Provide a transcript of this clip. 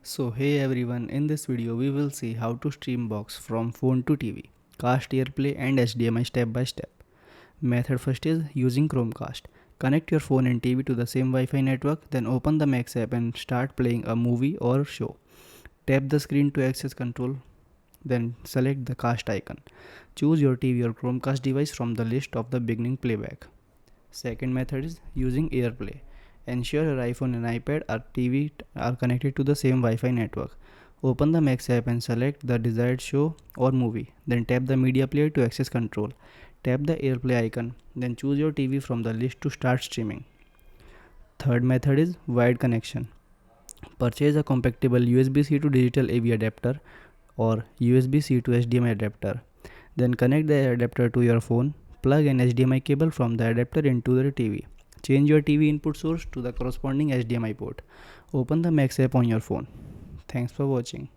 So hey everyone, in this video we will see how to stream box from phone to TV, cast AirPlay and HDMI step by step. Method first is using Chromecast. Connect your phone and TV to the same Wi-Fi network, then open the Max app and start playing a movie or show. Tap the screen to access control, then select the cast icon. Choose your TV or Chromecast device from the list of the beginning playback. Second method is using AirPlay. Ensure your iPhone and iPad or TV are connected to the same Wi-Fi network. Open the Max app and select the desired show or movie. Then tap the media player to access control. Tap the AirPlay icon. Then choose your TV from the list to start streaming. Third method is wired connection. Purchase a compatible USB-C to digital AV adapter or USB-C to HDMI adapter. Then connect the adapter to your phone. Plug an HDMI cable from the adapter into the TV. Change your TV input source to the corresponding HDMI port. Open the Max app on your phone. Thanks for watching.